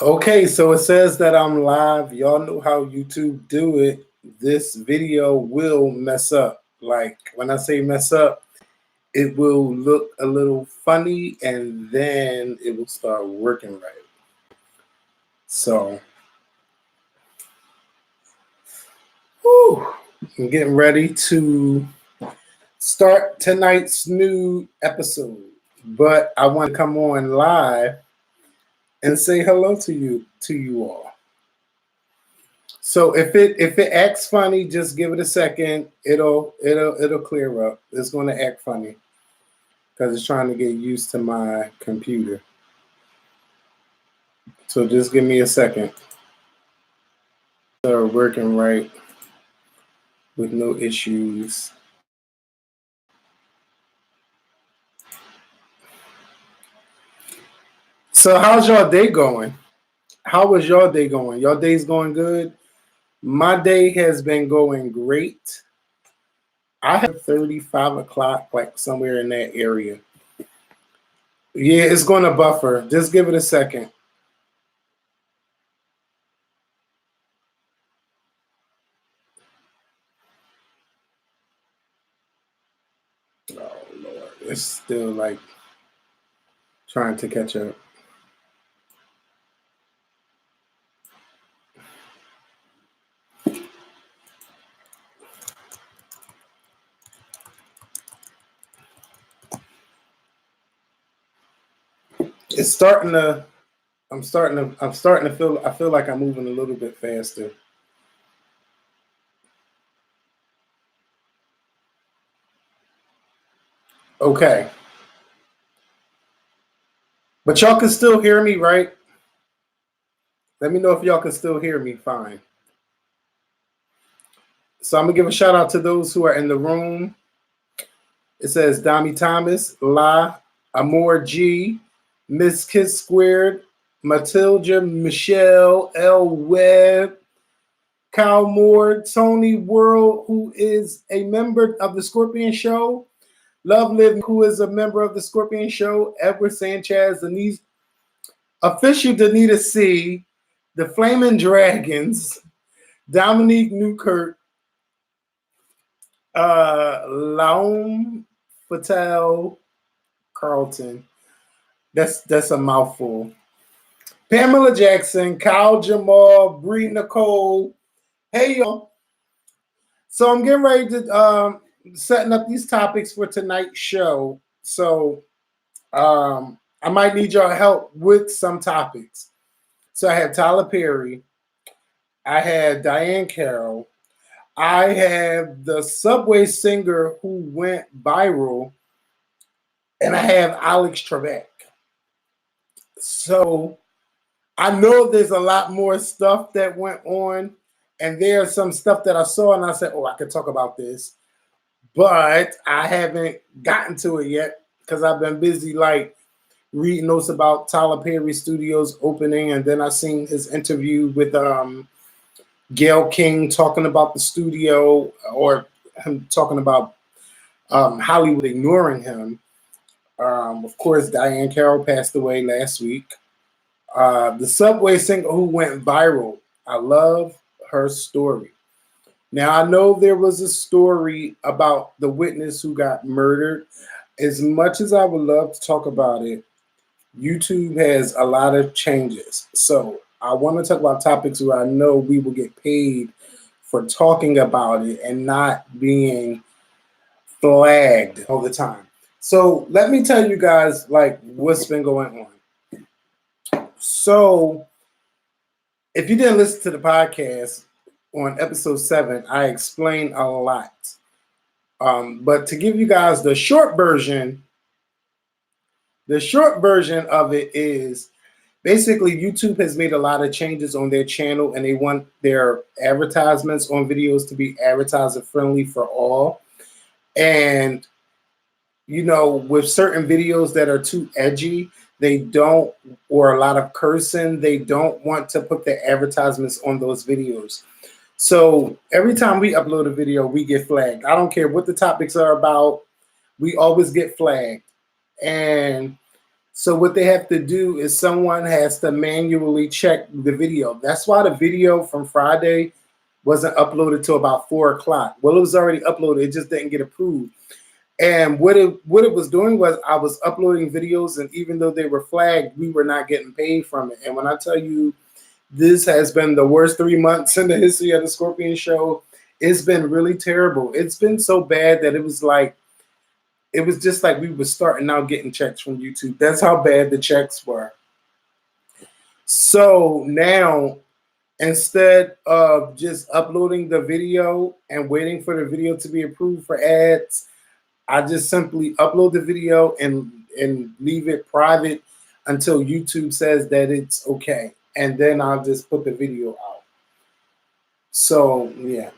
Okay, so it says that I'm live. Y'all know how YouTube do it. This video will mess up. Like when I say mess up, it will look a little funny and then it will start working right. So, I'm getting ready to start tonight's new episode. But I want to come on live and say hello to you all. So if it acts funny, just give it a second. It'll clear up. It's going to act funny because it's trying to get used to my computer. So just give me a second. Start working right with no issues. So how's y'all day going? How was your day going? Your day's going good? My day has been going great. I have 35 o'clock, like somewhere in that area. Yeah, it's going to buffer. Just give it a second. Oh, Lord. It's still like trying to catch up. It's starting to. I'm starting to feel. I feel like I'm moving a little bit faster. Okay, but y'all can still hear me, right? Let me know if y'all can still hear me. Fine. So I'm gonna give a shout out to those who are in the room. It says Dami Thomas, La Amor G, Miss Kiss Squared, Matilda, Michelle, L Webb, Kyle Moore, Tony World, who is a member of the Scorpion Show, Love Living, who is a member of the Scorpion Show, Edward Sanchez, Denise, Official Danita C, the Flaming Dragons, Dominique Newkirk, Laum Patel Carlton. That's a mouthful. Pamela Jackson, Kyle Jamal, Bree Nicole. Hey y'all. So I'm getting ready to setting up these topics for tonight's show. So I might need your help with some topics. So I have Tyler Perry, I had Diane Carroll, I have the Subway singer who went viral, and I have Alex Trebek. So I know there's a lot more stuff that went on, and there's some stuff that I saw, and I said, "Oh, I could talk about this," but I haven't gotten to it yet because I've been busy, like reading notes about Tyler Perry Studios opening, and then I seen his interview with Gail King talking about the studio, or him talking about Hollywood ignoring him. Of course, Diane Carroll passed away last week. The Subway singer who went viral. I love her story. Now, I know there was a story about the witness who got murdered. As much as I would love to talk about it, YouTube has a lot of changes. So I want to talk about topics where I know we will get paid for talking about it and not being flagged all the time. So let me tell you guys like what's been going on. So if you didn't listen to the podcast on episode 7, I explained a lot. But to give you guys the short version of it is basically YouTube has made a lot of changes on their channel, and they want their advertisements on videos to be advertiser friendly for all. And you know, with certain videos that are too edgy, they don't, or a lot of cursing, they don't want to put the advertisements on those videos. So every time we upload a video, we get flagged. I don't care what the topics are about, we always get flagged. And So what they have to do is someone has to manually check the video. That's why the video from Friday wasn't uploaded till about 4 o'clock. Well, it was already uploaded, it just didn't get approved. And what it was doing was I was uploading videos, and even though they were flagged, we were not getting paid from it. And when I tell you this has been the worst 3 months in the history of the Scorpion Show, it's been really terrible. It's been so bad that it was just like we were starting out getting checks from YouTube. That's how bad the checks were. So now, instead of just uploading the video and waiting for the video to be approved for ads, I just simply upload the video and leave it private until YouTube says that it's okay. And then I'll just put the video out. So yeah,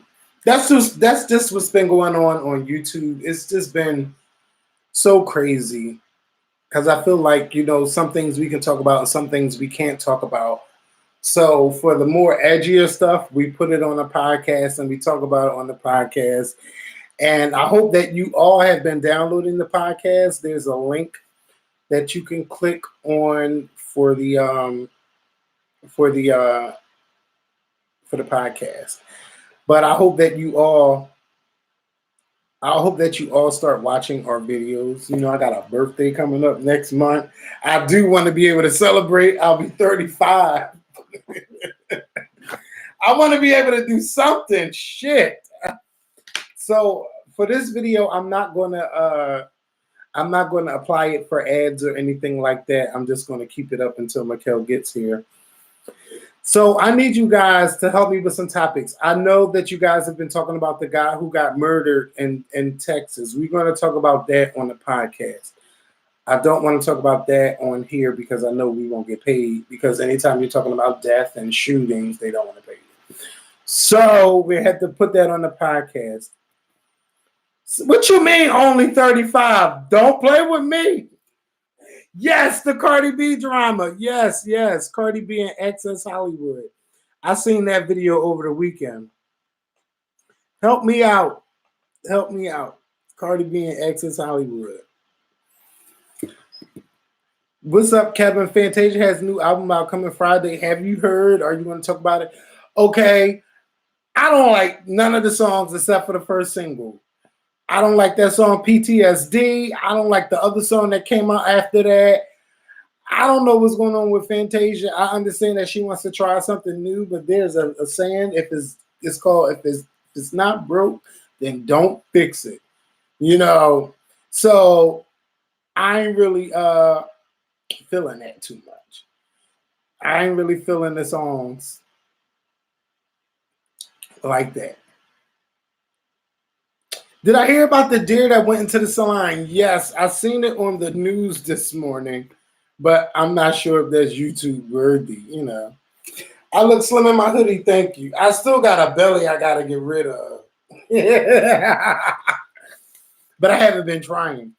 that's just what's been going on YouTube. It's just been so crazy because I feel like, some things we can talk about and some things we can't talk about. So for the more edgier stuff, we put it on a podcast and we talk about it on the podcast. And I hope that you all have been downloading the podcast. There's a link that you can click on for the podcast. But I hope that you all start watching our videos. I got a birthday coming up next month. I do want to be able to celebrate. I'll be 35. I want to be able to do something. Shit. So for this video, I'm not going to apply it for ads or anything like that. I'm just going to keep it up until Mikkel gets here. So I need you guys to help me with some topics. I know that you guys have been talking about the guy who got murdered in Texas. We're going to talk about that on the podcast. I don't want to talk about that on here because I know we won't get paid, because anytime you're talking about death and shootings, they don't want to pay you. So we had to put that on the podcast. What you mean only 35? Don't play with me. Yes, the Cardi B drama. Yes. Cardi B and Access Hollywood. I seen that video over the weekend. Help me out. Cardi B and Access Hollywood. What's up, Kevin? Fantasia has a new album out coming Friday. Have you heard? Are you going to talk about it? Okay. I don't like none of the songs except for the first single. I don't like that song PTSD. I don't like the other song that came out after that. I don't know what's going on with Fantasia. I understand that she wants to try something new, but there's a saying, if it's not broke, then don't fix it. So I ain't really feeling that too much. I ain't really feeling the songs like that. Did I hear about the deer that went into the salon? Yes, I seen it on the news this morning, but I'm not sure if that's YouTube worthy, I look slim in my hoodie, thank you. I still got a belly I got to get rid of. But I haven't been trying.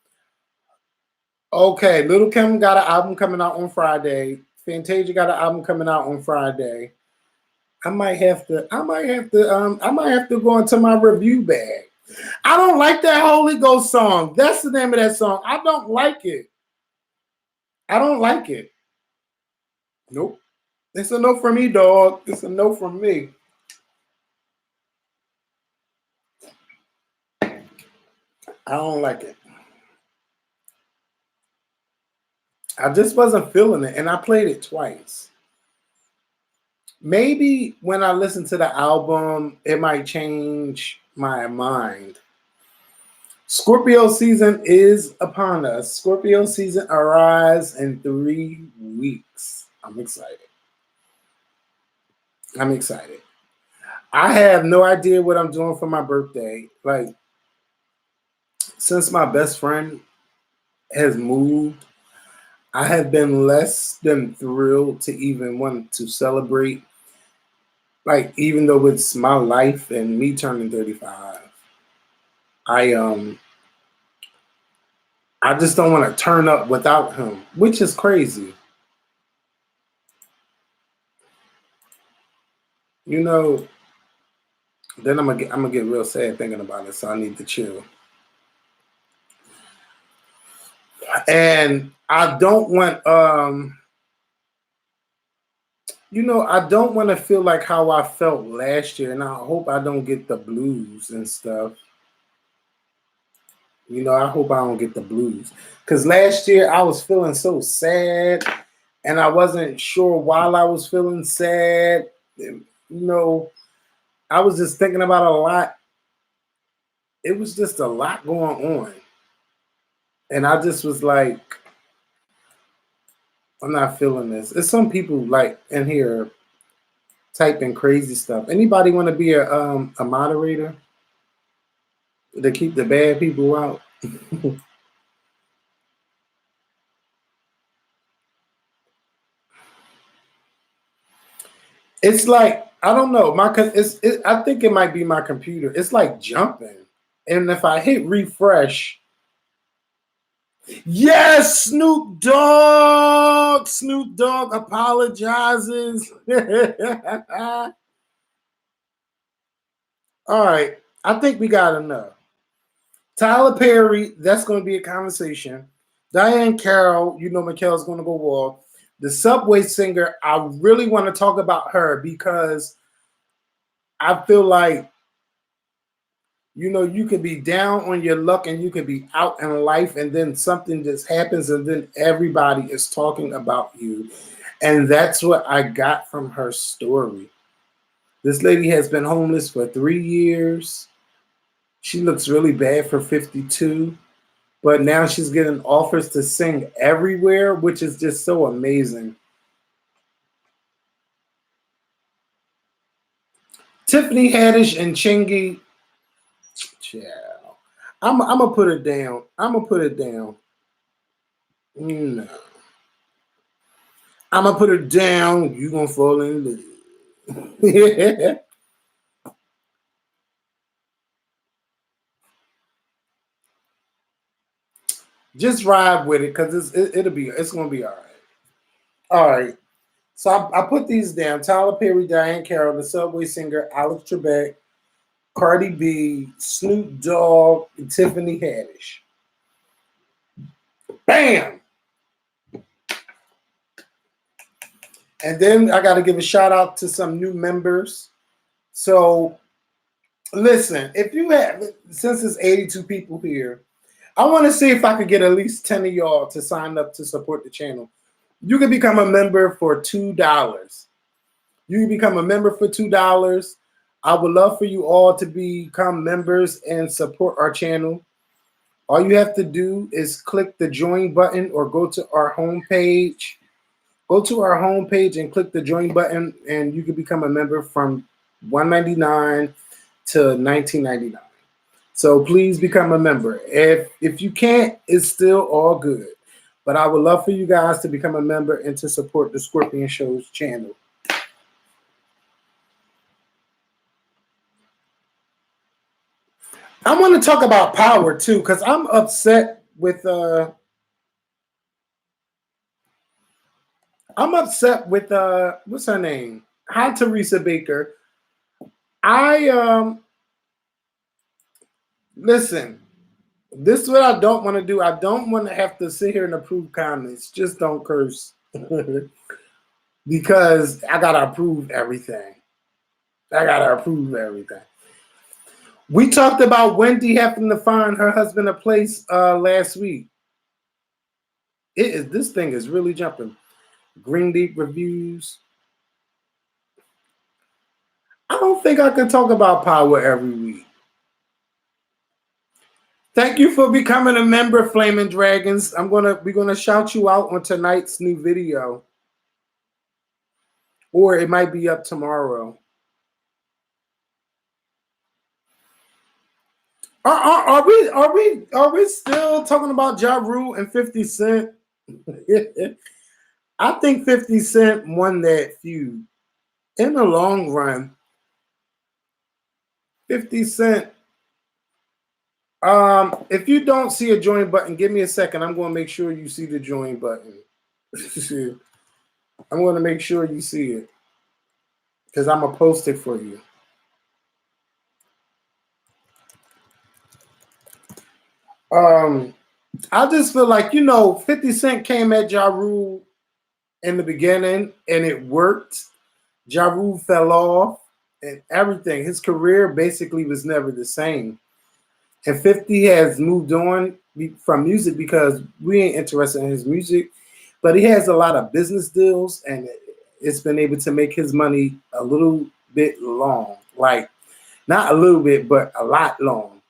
Okay, Little Kim got an album coming out on Friday. Fantasia got an album coming out on Friday. I might have to go into my review bag. I don't like that Holy Ghost song. That's the name of that song. I don't like it. Nope. It's a no from me, dog. It's a no from me. I don't like it. I just wasn't feeling it, and I played it twice. Maybe when I listen to the album, it might change my mind. Scorpio season is upon us. Scorpio season arrives in 3 weeks. I'm excited. I have no idea what I'm doing for my birthday. Like, since my best friend has moved, I have been less than thrilled to even want to celebrate. Like, even though it's my life and me turning 35, I just don't want to turn up without him, which is crazy. Then I'm gonna get real sad thinking about it, so I need to chill. And I don't want I don't want to feel like how I felt last year, and I hope I don't get the blues and stuff. I hope I don't get the blues. Because last year I was feeling so sad, and I wasn't sure why I was feeling sad. I was just thinking about a lot. It was just a lot going on. And I just was like, I'm not feeling this. It's some people like in here typing crazy stuff. Anybody want to be a moderator to keep the bad people out? It's like I don't know. I think it might be my computer. It's like jumping, and if I hit refresh, yes, Snoop Dogg. Snoop Dogg apologizes. All right, I think we got enough. Tyler Perry, that's going to be a conversation. Diane Carroll, Mikhail's going to go off. The Subway singer, I really want to talk about her because I feel like, you could be down on your luck and you could be out in life, and then something just happens, and then everybody is talking about you. And that's what I got from her story. This lady has been homeless for 3 years. She looks really bad for 52. But now she's getting offers to sing everywhere, which is just so amazing. Tiffany Haddish and Chingy, child. I'm gonna put it down. I'm gonna put it down. No. I'm gonna put it down. You gonna fall in love. Yeah. Just ride with it, because it's gonna be all right. All right. So I put these down: Tyler Perry, Diane Carroll, the Subway singer, Alex Trebek, Cardi B, Snoop Dogg, and Tiffany Haddish. Bam! And then I got to give a shout out to some new members. So listen, if you have, since it's 82 people here, I want to see if I could get at least 10 of y'all to sign up to support the channel. You can become a member for $2. You can become a member for $2. I would love for you all to become members and support our channel. All you have to do is click the join button or go to our homepage. Go to our homepage and click the join button, and you can become a member from $1.99 to $19.99. So please become a member. If you can't, it's still all good. But I would love for you guys to become a member and to support the Scorpion Show's channel. I want to talk about power too, because I'm upset with what's her name? Hi Teresa Baker. I listen, this is what I don't want to do. I don't want to have to sit here and approve comments. Just don't curse. Because I gotta approve everything. I gotta approve everything. We talked about Wendy having to find her husband a place last week. This thing is really jumping. Green Deep reviews. I don't think I can talk about power every week. Thank you for becoming a member, Flaming Dragons. We're gonna shout you out on tonight's new video. Or it might be up tomorrow. Are we still talking about Ja Rule and 50 Cent? I think 50 Cent won that feud. In the long run, 50 Cent. If you don't see a join button, give me a second. I'm going to make sure you see the join button. I'm going to make sure you see it, because I'm going to post it for you. I just feel like, 50 Cent came at Ja Rule in the beginning and it worked. Ja Rule fell off and everything. His career basically was never the same. And 50 has moved on from music because we ain't interested in his music. But he has a lot of business deals and it's been able to make his money a little bit long. Like, not a little bit, but a lot long.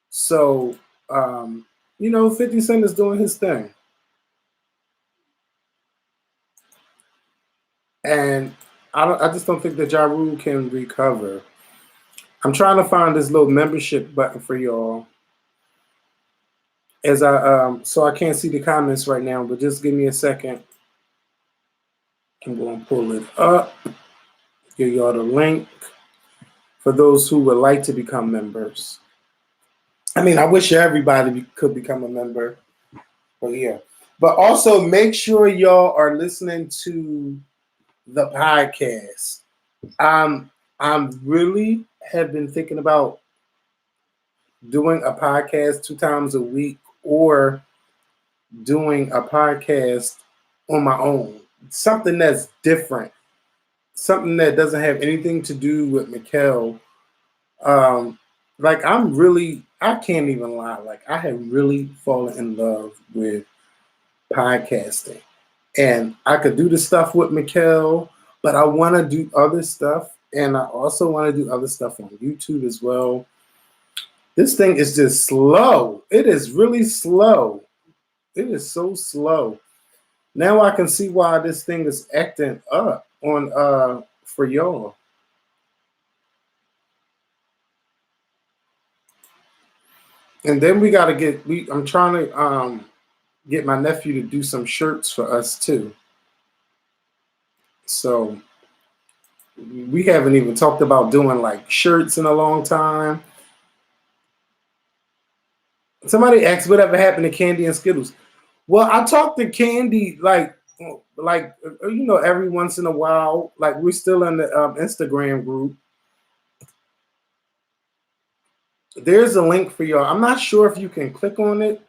So, 50 Cent is doing his thing. And I just don't think that Ja Rule can recover. I'm trying to find this little membership button for y'all. As so I can't see the comments right now, but just give me a second. I'm going to pull it up, give y'all the link for those who would like to become members. I mean, I wish everybody could become a member, but yeah. But also make sure y'all are listening to the podcast. I'm really have been thinking about doing a podcast 2 times a week or doing a podcast on my own. Something that's different. Something that doesn't have anything to do with Mikkel. Like I can't even lie. Like I have really fallen in love with podcasting. And I could do the stuff with Mikkel, but I want to do other stuff. And I also want to do other stuff on YouTube as well. This thing is just slow. It is really slow. It is so slow. Now I can see why this thing is acting up on for y'all. And then we gotta I'm trying to get my nephew to do some shirts for us too. So we haven't even talked about doing like shirts in a long time. Somebody asked whatever happened to Candy and Skittles. Well, I talk to Candy like every once in a while. Like we're still in the Instagram group. There's a link for y'all. I'm not sure if you can click on it.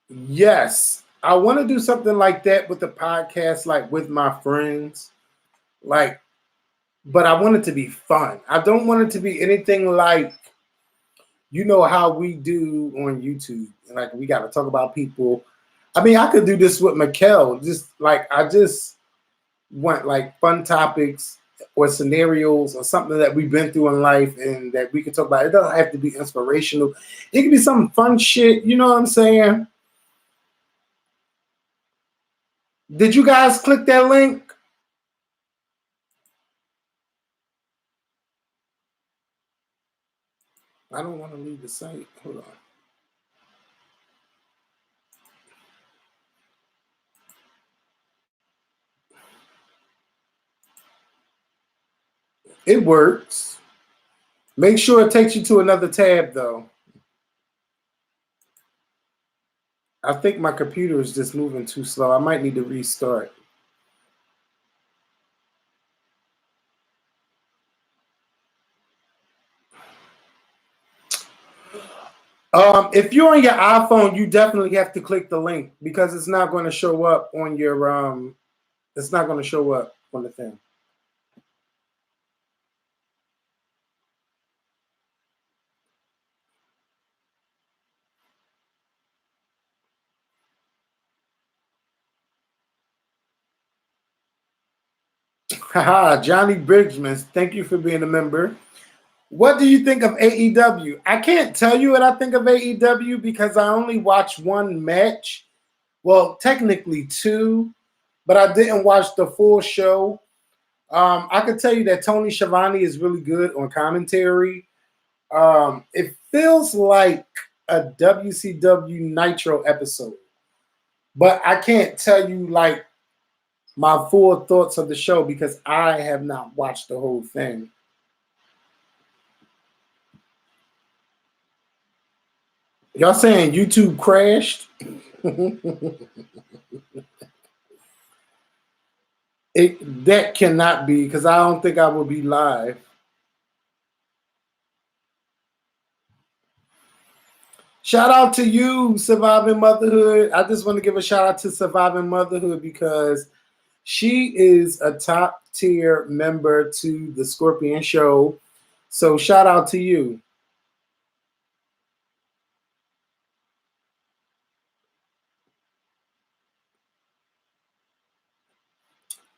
Yes, I want to do something like that with the podcast, like with my friends, like. But I want it to be fun. I don't want it to be anything like how we do on YouTube. Like we got to talk about people. I mean, I could do this with Mikkel. Just like I just want like fun topics or scenarios or something that we've been through in life and that we can talk about. It doesn't have to be inspirational. It can be some fun shit. You know what I'm saying? Did you guys click that link? I don't want to leave the site. Hold on. It works. Make sure it takes you to another tab, though. I think my computer is just moving too slow. I might need to restart. If you're on your iPhone, you definitely have to click the link because it's not going to show up on your It's not going to show up on the thing. Haha, Johnny Bridgman, thank you for being a member. What do you think of AEW? I can't tell you what I think of AEW because I only watched one match. Well, technically two, but I didn't watch the full show. I can tell you that Tony Schiavone is really good on commentary. It feels like a WCW Nitro episode, but I can't tell you like my full thoughts of the show because I have not watched the whole thing. Y'all saying YouTube crashed? That cannot be because I don't think I will be live. Shout out to you, Surviving Motherhood. I just want to give a shout out to Surviving Motherhood because she is a top tier member to the Scorpion Show. So shout out to you.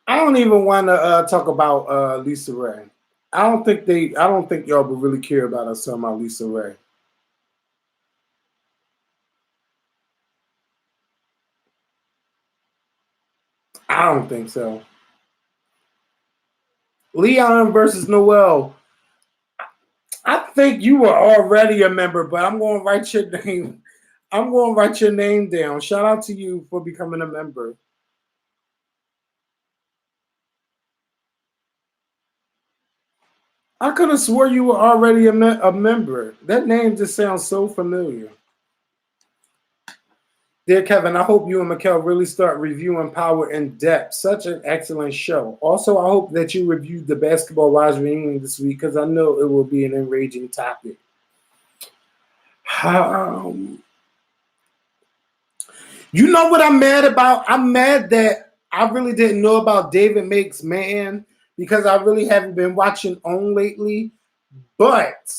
I don't even want to talk about Lisa Ray. I don't think y'all would really care about us talking about Lisa Ray. I don't think so. Leon versus Noel. I think you were already a member, but I'm going to write your name. I'm going to write your name down. Shout out to you for becoming a member. I could have swore you were already a member. That name just sounds so familiar. Dear Kevin, I hope you and Mikkel really start reviewing Power in depth. Such an excellent show. Also, I hope that you reviewed the Basketball Wives reunion this week because I know it will be an enraging topic. You know what I'm mad about? I'm mad that I really didn't know about David Makes Man because I really haven't been watching OWN lately. But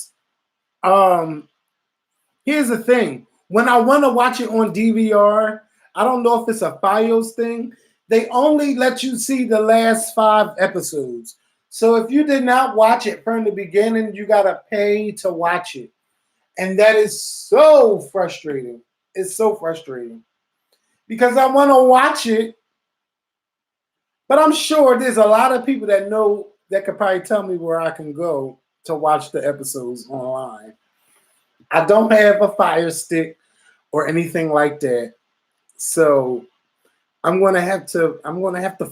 here's the thing. When I want to watch it on DVR, I don't know if it's a FiOS thing. They only let you see the last 5 episodes. So if you did not watch it from the beginning, you got to pay to watch it. And that is so frustrating. It's so frustrating. Because I want to watch it, but I'm sure there's a lot of people that know that could probably tell me where I can go to watch the episodes online. I don't have a Fire Stick or anything like that. So I'm gonna have to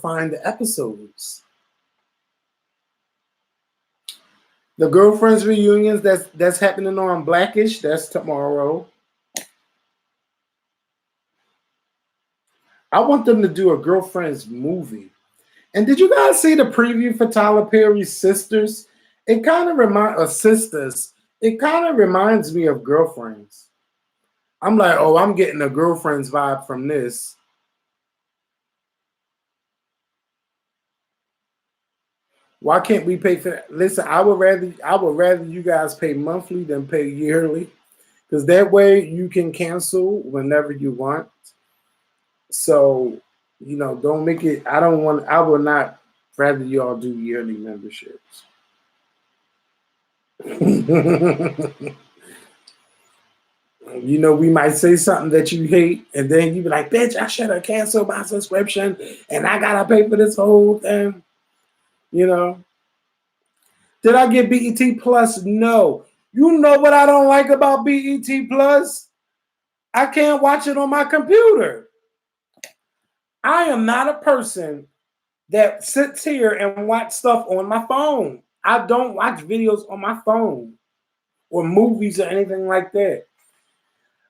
find the episodes. The girlfriends reunions that's happening on Blackish, that's tomorrow. I want them to do a girlfriends movie. And did you guys see the preview for Tyler Perry's Sisters? It kind of sisters. It kind of reminds me of Girlfriends. I'm like, oh, I'm getting a Girlfriends vibe from this. Why can't we pay for that? Listen, I would rather you guys pay monthly than pay yearly. Because that way you can cancel whenever you want. So, don't make it I would not rather you all do yearly memberships. We might say something that you hate, and then you be like, bitch, I should have canceled my subscription and I gotta pay for this whole thing. You know. Did I get BET Plus? No. You know what I don't like about BET Plus? I can't watch it on my computer. I am not a person that sits here and watch stuff on my phone. I don't watch videos on my phone or movies or anything like that.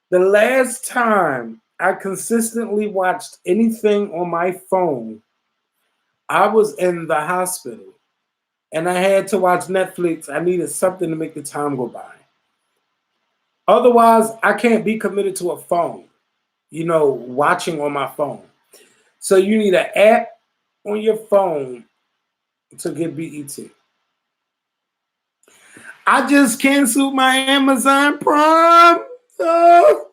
The last time I consistently watched anything on my phone, I was in the hospital and I had to watch Netflix. I needed something to make the time go by. Otherwise, I can't be committed to a phone, watching on my phone. So you need an app on your phone to get BET. I just canceled my Amazon Prime. Oh,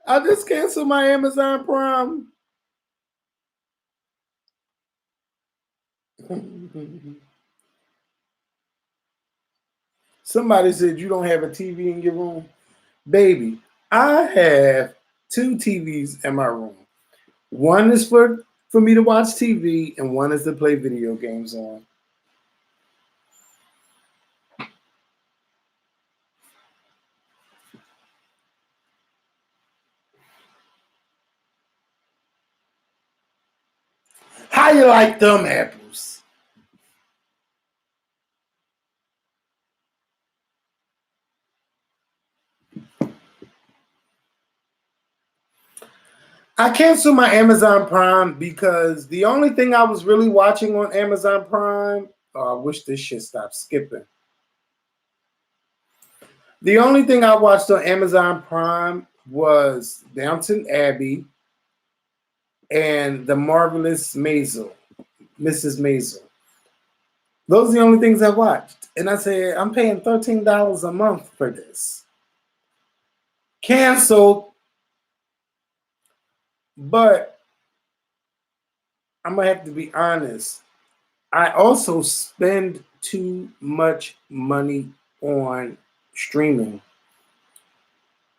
I just canceled my Amazon Prime. Somebody said you don't have a TV in your room. Baby, I have 2 TVs in my room. One is for me to watch TV, and one is to play video games on. How you like them apples? I canceled my Amazon Prime because the only thing I was really watching on Amazon Prime, I wish this shit stopped skipping. The only thing I watched on Amazon Prime was Downton Abbey and The Marvelous Maisel, Mrs. Maisel. Those are the only things I watched. And I said, I'm paying $13 a month for this. Canceled. But I'm going to have to be honest. I also spend too much money on streaming.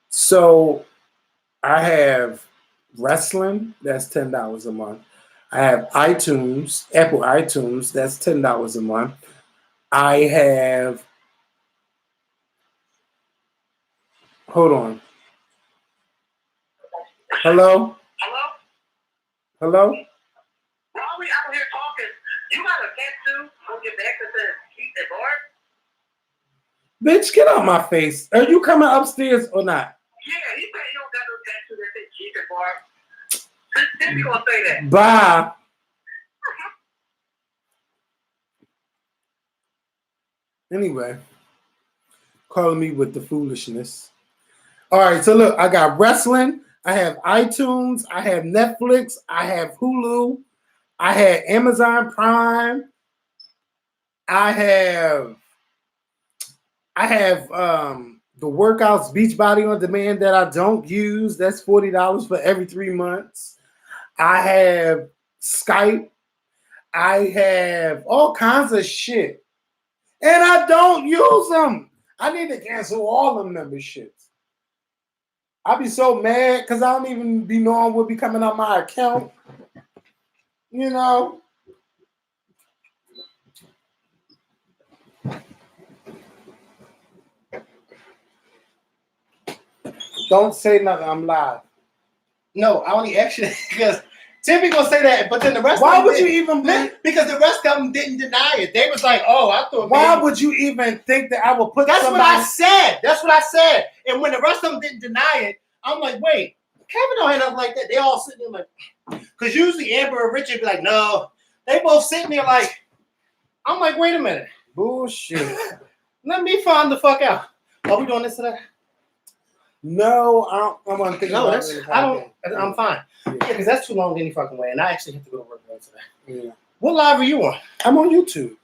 So I have wrestling, that's $10 a month. I have iTunes, Apple iTunes, that's $10 a month. I have, hold on. Hello? Hello? Why are we out here talking? You got a tattoo on your back that says Keith and Bart? Bitch, get out my face. Are you coming upstairs or not? Yeah, he said he don't got no tattoo that says Keith and Bart. Then you gonna say that? Bye. Anyway, calling me with the foolishness. All right, so look, I got wrestling. I have iTunes. I have Netflix. I have Hulu. I had Amazon Prime. I have the workouts Beachbody on Demand that I don't use. That's $40 for every 3 months. I have Skype. I have all kinds of shit. And I don't use them. I need to cancel all them memberships. I'll be so mad because I don't even be knowing what be coming on my account. You know? Don't say nothing. I'm live. No, I only actually because Timmy gonna say that, but then the rest. Why of them would you even? Because the rest of them didn't deny it. They was like, "Oh, I thought." Why would you even think that I would put? That's somebody... what I said. That's what I said. And when the rest of them didn't deny it, I'm like, "Wait, Kevin don't have nothing like that." They all sitting there like, because usually Amber and Richard be like, "No," they both sitting there like, I'm like, "Wait a minute, bullshit." Let me find the fuck out. Are we doing this today? No, I don't. I'm gonna think. No, about that's. it. I don't. I'm fine. Yeah, because that's too long any fucking way, and I actually have to go to work today. Yeah. What live are you on? I'm on YouTube.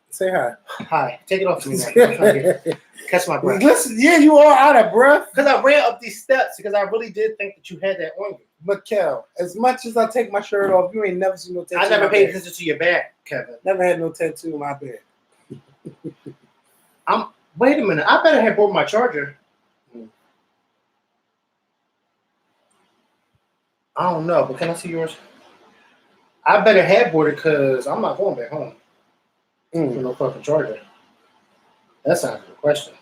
Say hi. Hi. Take it off to me. I'm trying to catch my breath. Listen, yeah, you are out of breath. Because I ran up these steps because I really did think that you had that on you. Mikkel, as much as I take my shirt off, you ain't never seen no tattoo. I never paid attention to your back, Kevin. Never had no tattoo on my back. Wait a minute. I better have brought my charger. I don't know, but can I see yours? I better have bought it because I'm not going back home. For no fucking charger. That's not a good question.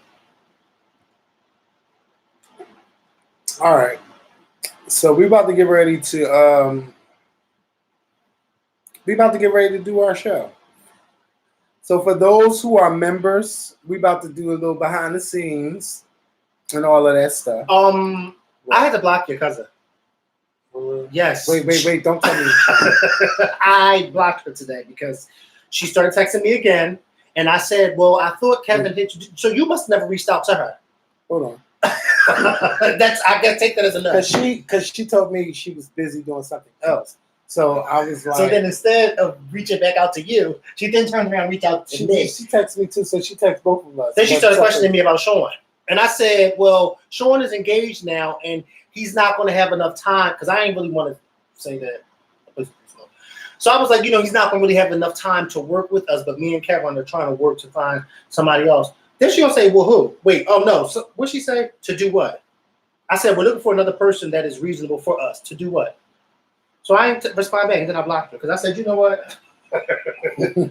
All right. So we about to get ready to do our show. So for those who are members, we about to do a little behind the scenes and all of that stuff. I had to block your cousin. Yes. Wait! Don't tell me. I blocked her today because she started texting me again, and I said, "Well, I thought Kevin hit you, so you must never reached out to her." Hold on. I gotta take that as a no. Because she told me she was busy doing something else. So I was like. So then instead of reaching back out to you, she then turned around and reached out to me. She texted me too, so she texted both of us. Then she started questioning me about Sean, and I said, "Well, Sean is engaged now, and he's not going to have enough time because I ain't really want to say that." So I was like, he's not going to really have enough time to work with us, but me and Kevin are trying to work to find somebody else. Then she gonna say, "Well, who? Wait, oh no, so what'd she say? To do what?" I said, "We're looking for another person that is reasonable for us. To do what?" So I didn't respond back, and then I blocked her because I said, "You know what?"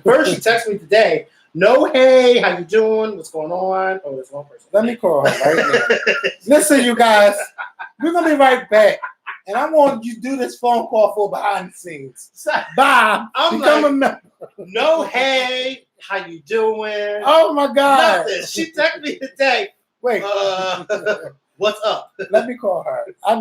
First, she texted me today. No, hey, how you doing? What's going on? Oh, there's one person. Let me call her right now. Listen, you guys, we're gonna be right back, and I want you to do this phone call for behind the scenes. Bye. Become a member. No, hey, how you doing? Oh my God! Nothing. She texted me today. Wait. What's up? Let me call her. I need.